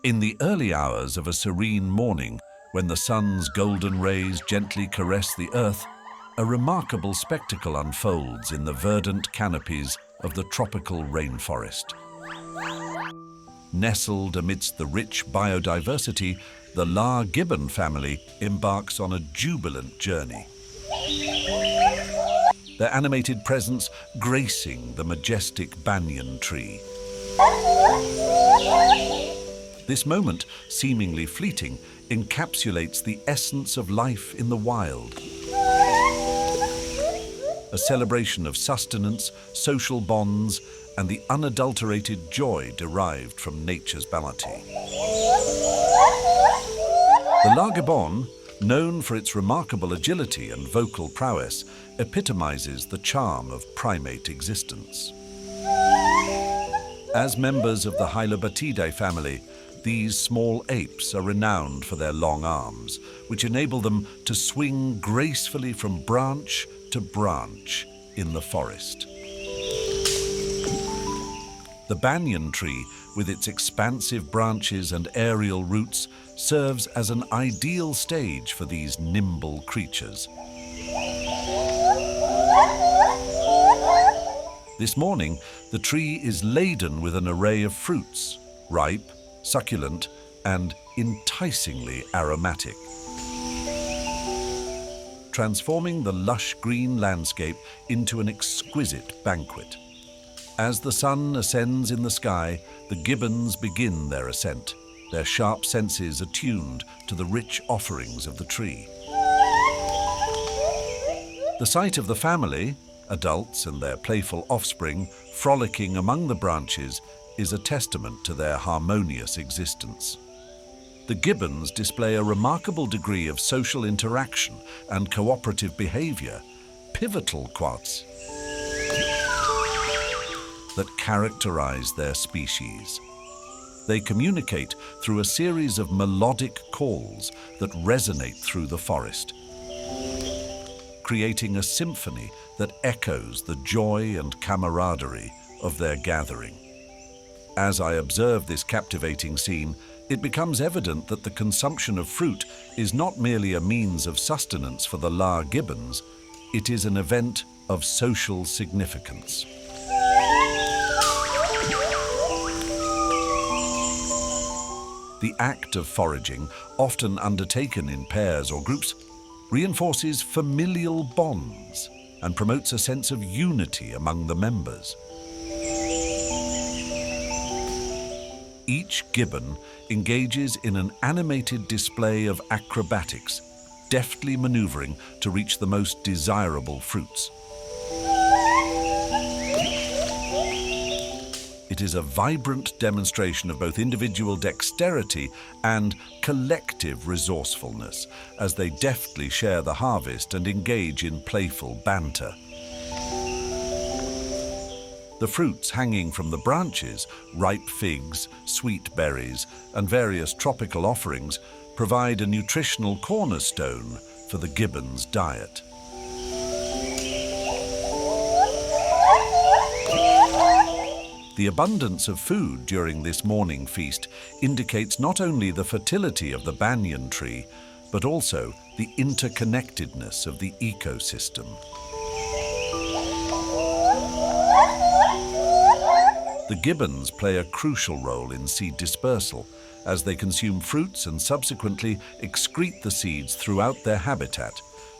In the early hours of a serene morning, when the sun's golden rays gently caress the earth, a remarkable spectacle unfolds in the verdant canopies of the tropical rainforest. Nestled amidst the rich biodiversity, the gibbon family embarks on a jubilant journey. Their animated presence gracing the majestic banyan tree. This moment, seemingly fleeting, encapsulates the essence of life in the wild. A celebration of sustenance, social bonds, and the unadulterated joy derived from nature's bounty. The gibbon, known for its remarkable agility and vocal prowess, epitomizes the charm of primate existence. As members of the Hylobatidae family, these small apes are renowned for their long arms, which enable them to swing gracefully from branch to branch in the forest. The banyan tree, with its expansive branches and aerial roots, serves as an ideal stage for these nimble creatures. This morning, the tree is laden with an array of fruits, ripe, succulent, and enticingly aromatic, transforming the lush green landscape into an exquisite banquet. As the sun ascends in the sky, the gibbons begin their ascent, their sharp senses attuned to the rich offerings of the tree. The sight of the family, adults and their playful offspring, frolicking among the branches is a testament to their harmonious existence. The gibbons display a remarkable degree of social interaction and cooperative behavior, pivotal qualities that characterize their species. They communicate through a series of melodic calls that resonate through the forest, creating a symphony that echoes the joy and camaraderie of their gathering. As I observe this captivating scene, it becomes evident that the consumption of fruit is not merely a means of sustenance for the gibbons, it is an event of social significance. The act of foraging, often undertaken in pairs or groups, reinforces familial bonds and promotes a sense of unity among the members. Each gibbon engages in an animated display of acrobatics, deftly maneuvering to reach the most desirable fruits. It is a vibrant demonstration of both individual dexterity and collective resourcefulness as they deftly share the harvest and engage in playful banter. The fruits hanging from the branches, ripe figs, sweet berries, and various tropical offerings, provide a nutritional cornerstone for the gibbon's diet. The abundance of food during this morning feast indicates not only the fertility of the banyan tree, but also the interconnectedness of the ecosystem. The gibbons play a crucial role in seed dispersal, as they consume fruits and subsequently excrete the seeds throughout their habitat,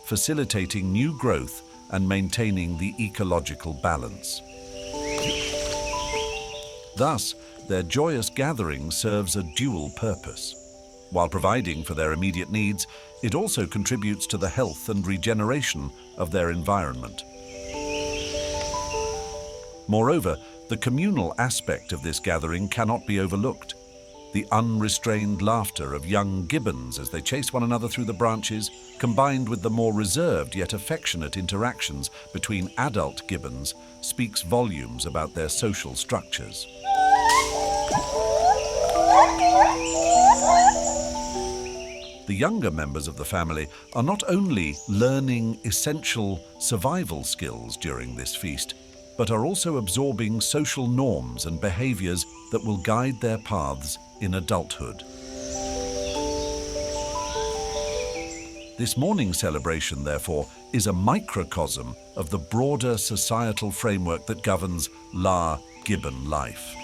facilitating new growth and maintaining the ecological balance. Thus, their joyous gathering serves a dual purpose. While providing for their immediate needs, it also contributes to the health and regeneration of their environment. Moreover, the communal aspect of this gathering cannot be overlooked. The unrestrained laughter of young gibbons as they chase one another through the branches, combined with the more reserved yet affectionate interactions between adult gibbons, speaks volumes about their social structures. The younger members of the family are not only learning essential survival skills during this feast, but are also absorbing social norms and behaviors that will guide their paths in adulthood. This morning celebration, therefore, is a microcosm of the broader societal framework that governs gibbon life.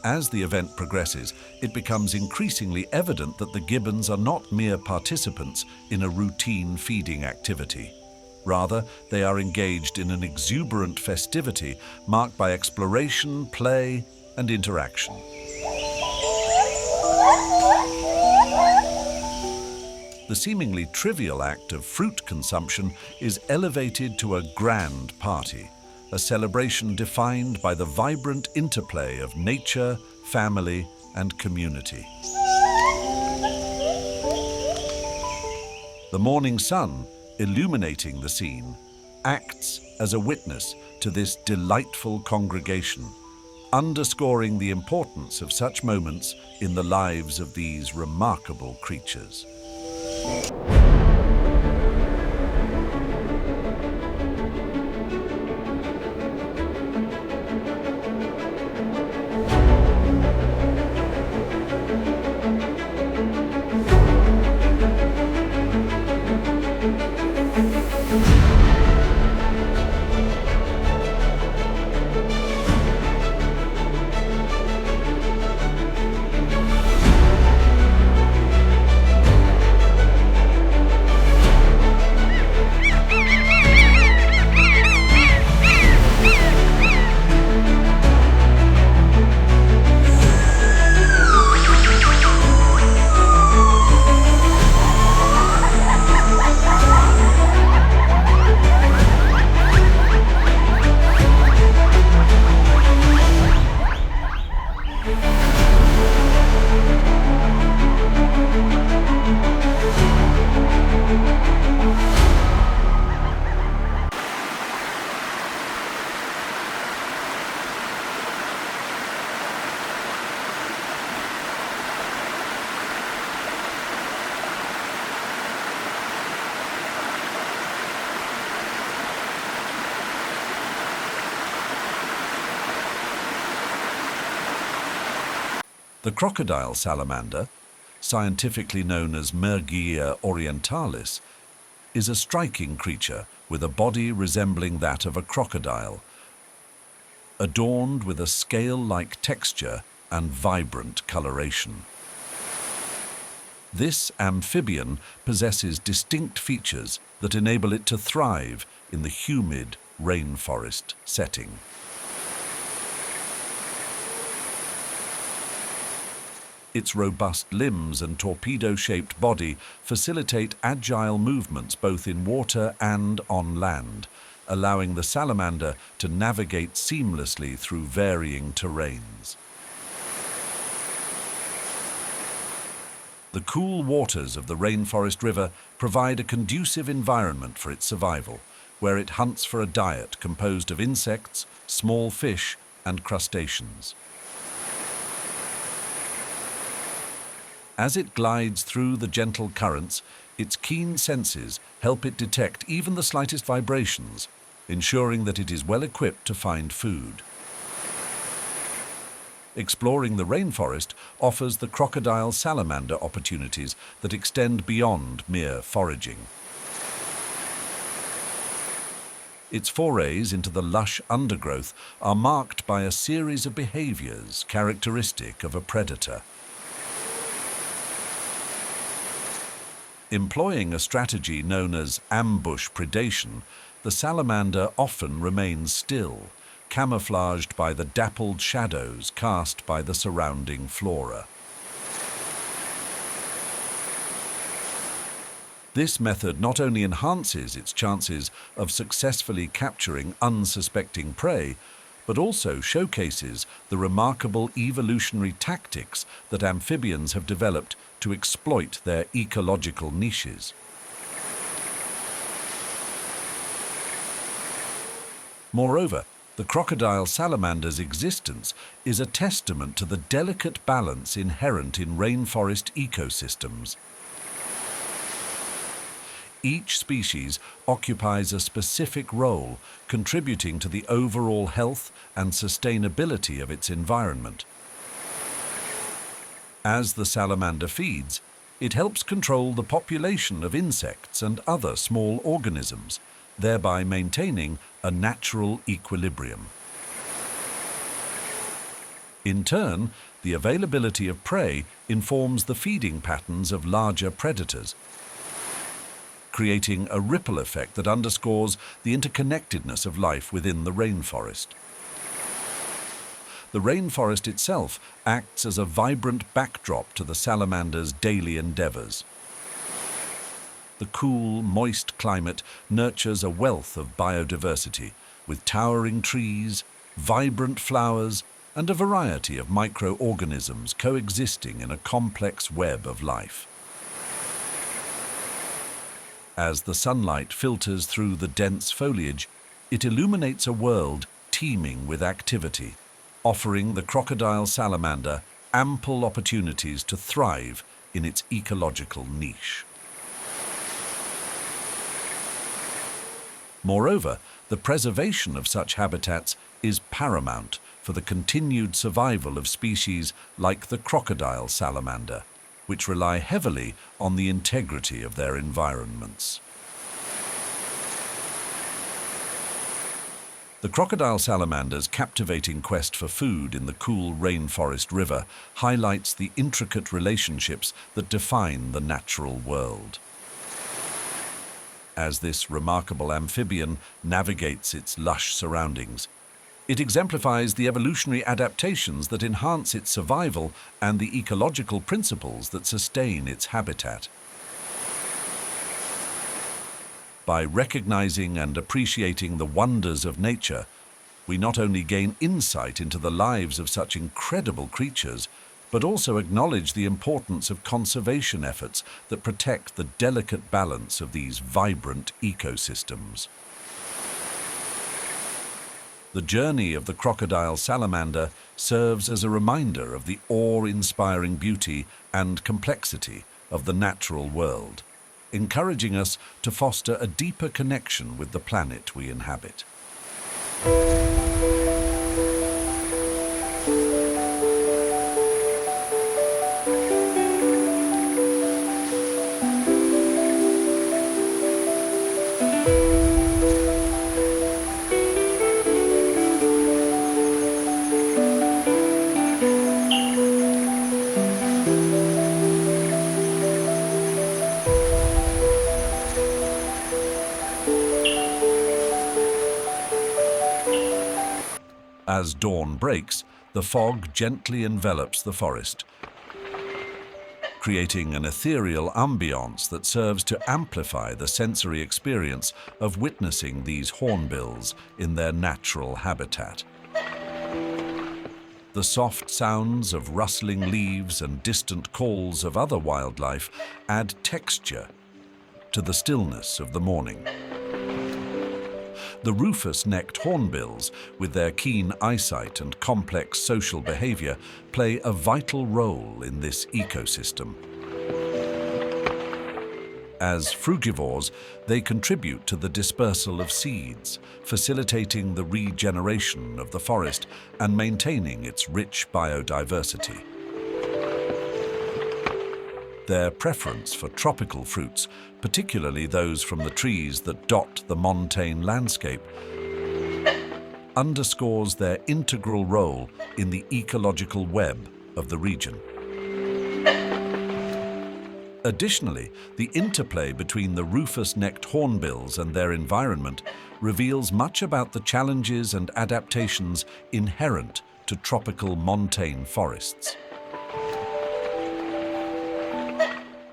As the event progresses, it becomes increasingly evident that the gibbons are not mere participants in a routine feeding activity. Rather, they are engaged in an exuberant festivity marked by exploration, play, and interaction. The seemingly trivial act of fruit consumption is elevated to a grand party, a celebration defined by the vibrant interplay of nature, family, and community. The morning sun, illuminating the scene, acts as a witness to this delightful congregation, underscoring the importance of such moments in the lives of these remarkable creatures. The crocodile salamander, scientifically known as Mergia orientalis, is a striking creature with a body resembling that of a crocodile, adorned with a scale-like texture and vibrant coloration. This amphibian possesses distinct features that enable it to thrive in the humid rainforest setting. Its robust limbs and torpedo-shaped body facilitate agile movements both in water and on land, allowing the salamander to navigate seamlessly through varying terrains. The cool waters of the Rainforest River provide a conducive environment for its survival, where it hunts for a diet composed of insects, small fish, and crustaceans. As it glides through the gentle currents, its keen senses help it detect even the slightest vibrations, ensuring that it is well equipped to find food. Exploring the rainforest offers the crocodile salamander opportunities that extend beyond mere foraging. Its forays into the lush undergrowth are marked by a series of behaviors characteristic of a predator. Employing a strategy known as ambush predation, the salamander often remains still, camouflaged by the dappled shadows cast by the surrounding flora. This method not only enhances its chances of successfully capturing unsuspecting prey, but also showcases the remarkable evolutionary tactics that amphibians have developed to exploit their ecological niches. Moreover, the crocodile salamander's existence is a testament to the delicate balance inherent in rainforest ecosystems. Each species occupies a specific role, contributing to the overall health and sustainability of its environment. As the salamander feeds, it helps control the population of insects and other small organisms, thereby maintaining a natural equilibrium. In turn, the availability of prey informs the feeding patterns of larger predators, creating a ripple effect that underscores the interconnectedness of life within the rainforest. The rainforest itself acts as a vibrant backdrop to the salamander's daily endeavors. The cool, moist climate nurtures a wealth of biodiversity, with towering trees, vibrant flowers, and a variety of microorganisms coexisting in a complex web of life. As the sunlight filters through the dense foliage, it illuminates a world teeming with activity, offering the crocodile salamander ample opportunities to thrive in its ecological niche. Moreover, the preservation of such habitats is paramount for the continued survival of species like the crocodile salamander, which rely heavily on the integrity of their environments. The crocodile salamander's captivating quest for food in the cool rainforest river highlights the intricate relationships that define the natural world. As this remarkable amphibian navigates its lush surroundings, it exemplifies the evolutionary adaptations that enhance its survival and the ecological principles that sustain its habitat. By recognizing and appreciating the wonders of nature, we not only gain insight into the lives of such incredible creatures, but also acknowledge the importance of conservation efforts that protect the delicate balance of these vibrant ecosystems. The journey of the crocodile salamander serves as a reminder of the awe-inspiring beauty and complexity of the natural world, encouraging us to foster a deeper connection with the planet we inhabit. As dawn breaks, the fog gently envelops the forest, creating an ethereal ambiance that serves to amplify the sensory experience of witnessing these hornbills in their natural habitat. The soft sounds of rustling leaves and distant calls of other wildlife add texture to the stillness of the morning. The Rufus-necked hornbills, with their keen eyesight and complex social behavior, play a vital role in this ecosystem. As frugivores, they contribute to the dispersal of seeds, facilitating the regeneration of the forest and maintaining its rich biodiversity. Their preference for tropical fruits, particularly those from the trees that dot the montane landscape, underscores their integral role in the ecological web of the region. Additionally, the interplay between the Rufus-necked hornbills and their environment reveals much about the challenges and adaptations inherent to tropical montane forests.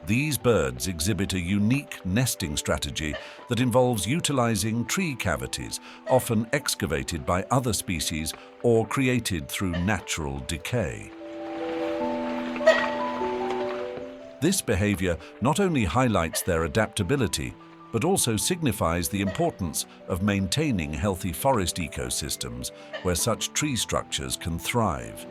These birds exhibit a unique nesting strategy that involves utilizing tree cavities, often excavated by other species or created through natural decay. This behavior not only highlights their adaptability, but also signifies the importance of maintaining healthy forest ecosystems where such tree structures can thrive.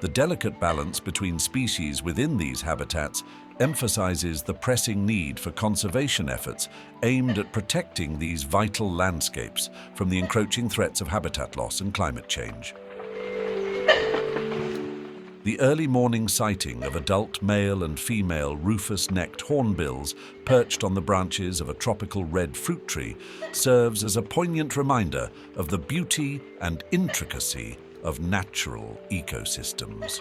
The delicate balance between species within these habitats emphasizes the pressing need for conservation efforts aimed at protecting these vital landscapes from the encroaching threats of habitat loss and climate change. The early morning sighting of adult male and female Rufus-necked hornbills perched on the branches of a tropical red fruit tree serves as a poignant reminder of the beauty and intricacy of natural ecosystems.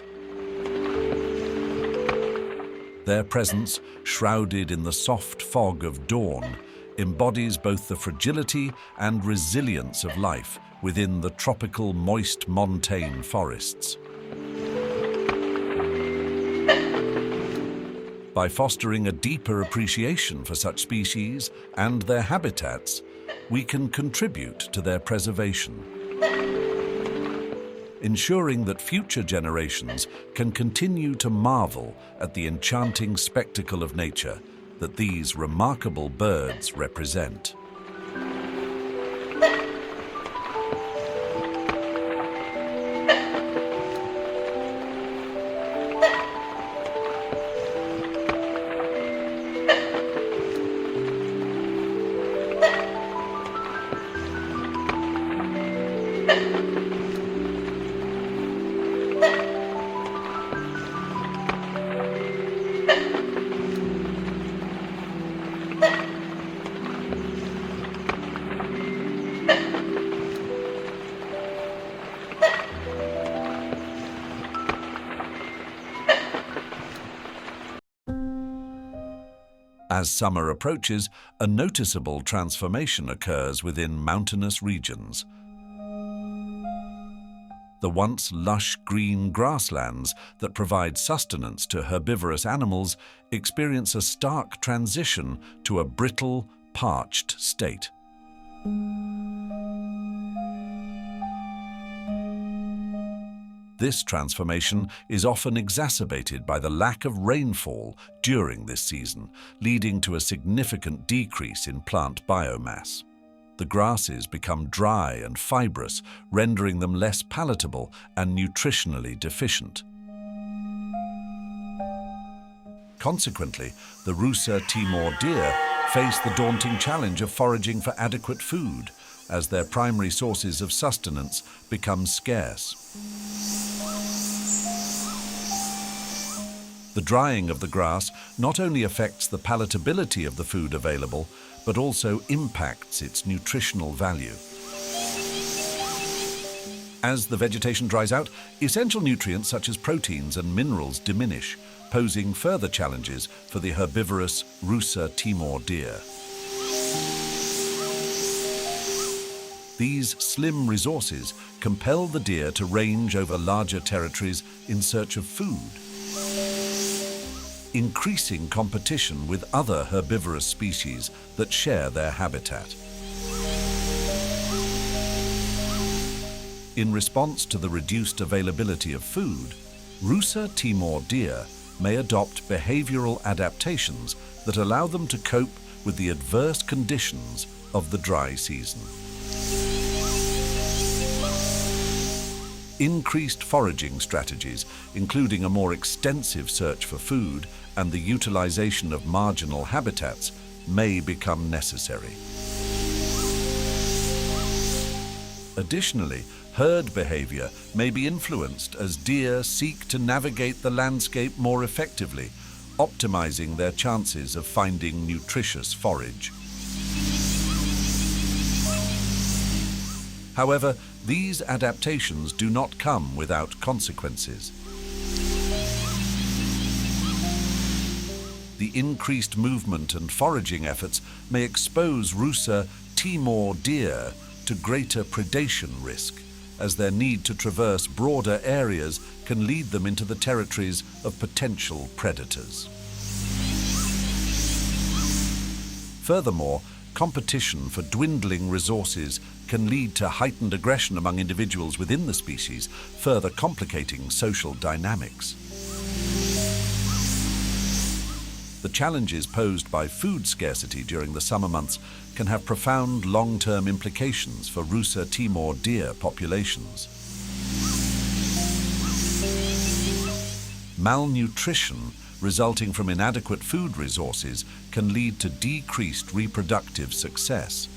Their presence, shrouded in the soft fog of dawn, embodies both the fragility and resilience of life within the tropical moist montane forests. By fostering a deeper appreciation for such species and their habitats, we can contribute to their preservation, ensuring that future generations can continue to marvel at the enchanting spectacle of nature that these remarkable birds represent. As summer approaches, a noticeable transformation occurs within mountainous regions. The once lush green grasslands that provide sustenance to herbivorous animals experience a stark transition to a brittle, parched state. This transformation is often exacerbated by the lack of rainfall during this season, leading to a significant decrease in plant biomass. The grasses become dry and fibrous, rendering them less palatable and nutritionally deficient. Consequently, the Rufus-necked deer face the daunting challenge of foraging for adequate food, as their primary sources of sustenance become scarce. The drying of the grass not only affects the palatability of the food available, but also impacts its nutritional value. As the vegetation dries out, essential nutrients such as proteins and minerals diminish, posing further challenges for the herbivorous Rufus-necked deer. These slim resources compel the deer to range over larger territories in search of food, increasing competition with other herbivorous species that share their habitat. In response to the reduced availability of food, Rufus-necked deer may adopt behavioral adaptations that allow them to cope with the adverse conditions of the dry season. Increased foraging strategies, including a more extensive search for food and the utilization of marginal habitats, may become necessary. Additionally, herd behavior may be influenced as deer seek to navigate the landscape more effectively, optimizing their chances of finding nutritious forage. However, these adaptations do not come without consequences. The increased movement and foraging efforts may expose Rufus-necked deer to greater predation risk, as their need to traverse broader areas can lead them into the territories of potential predators. Furthermore, competition for dwindling resources can lead to heightened aggression among individuals within the species, further complicating social dynamics. The challenges posed by food scarcity during the summer months can have profound long-term implications for Rufus-necked deer populations. Malnutrition resulting from inadequate food resources can lead to decreased reproductive success,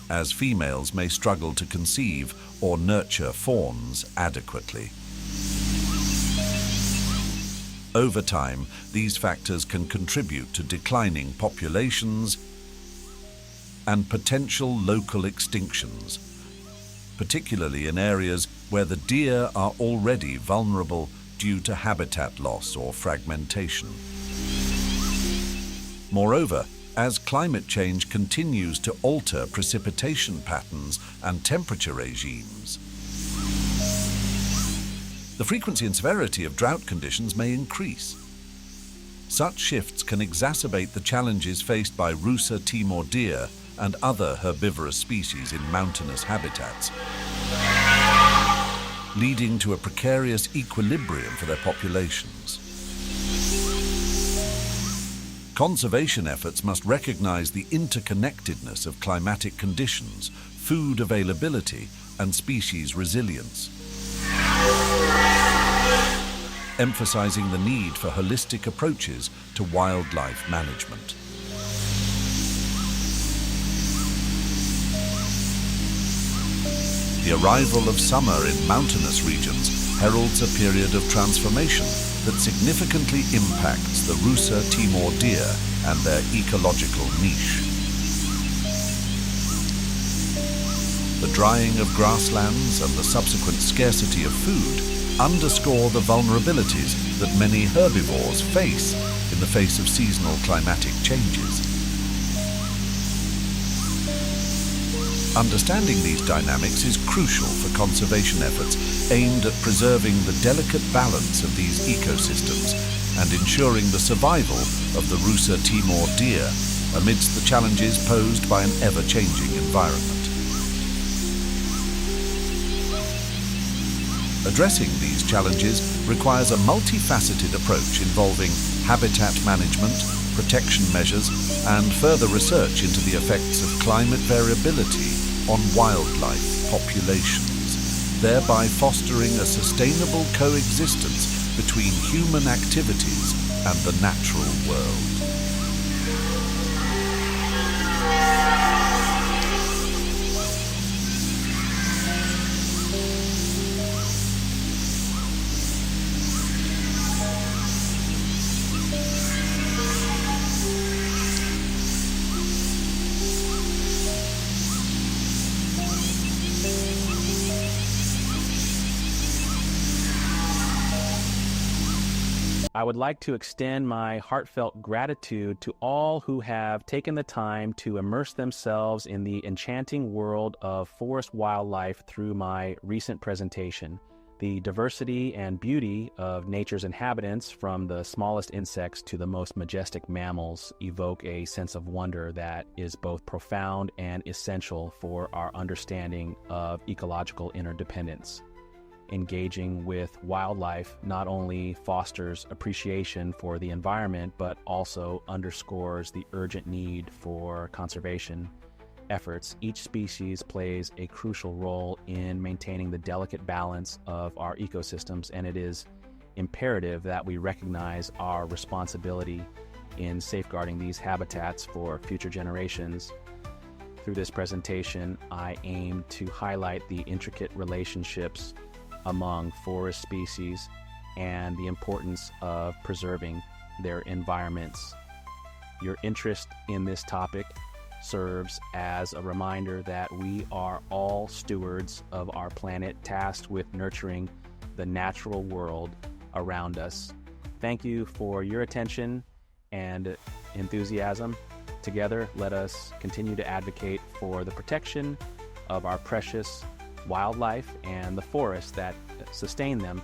as females may struggle to conceive or nurture fawns adequately. Over time, these factors can contribute to declining populations and potential local extinctions, particularly in areas where the deer are already vulnerable due to habitat loss or fragmentation. Moreover, as climate change continues to alter precipitation patterns and temperature regimes, the frequency and severity of drought conditions may increase. Such shifts can exacerbate the challenges faced by Rusa Timor deer and other herbivorous species in mountainous habitats, leading to a precarious equilibrium for their populations. Conservation efforts must recognize the interconnectedness of climatic conditions, food availability, and species resilience, emphasizing the need for holistic approaches to wildlife management. The arrival of summer in mountainous regions heralds a period of transformation that significantly impacts the Rusa Timor deer and their ecological niche. The drying of grasslands and the subsequent scarcity of food underscore the vulnerabilities that many herbivores face in the face of seasonal climatic changes. Understanding these dynamics is crucial for conservation efforts aimed at preserving the delicate balance of these ecosystems and ensuring the survival of the Rusa Timor deer amidst the challenges posed by an ever-changing environment. Addressing these challenges requires a multifaceted approach involving habitat management, protection measures, and further research into the effects of climate variability on wildlife populations, thereby fostering a sustainable coexistence between human activities and the natural world. I would like to extend my heartfelt gratitude to all who have taken the time to immerse themselves in the enchanting world of forest wildlife through my recent presentation. The diversity and beauty of nature's inhabitants, from the smallest insects to the most majestic mammals, evoke a sense of wonder that is both profound and essential for our understanding of ecological interdependence. Engaging with wildlife not only fosters appreciation for the environment, but also underscores the urgent need for conservation efforts. Each species plays a crucial role in maintaining the delicate balance of our ecosystems, and it is imperative that we recognize our responsibility in safeguarding these habitats for future generations. Through this presentation, I aim to highlight the intricate relationships among forest species and the importance of preserving their environments. Your interest in this topic serves as a reminder that we are all stewards of our planet, tasked with nurturing the natural world around us. Thank you for your attention and enthusiasm. Together, let us continue to advocate for the protection of our precious wildlife and the forests that sustain them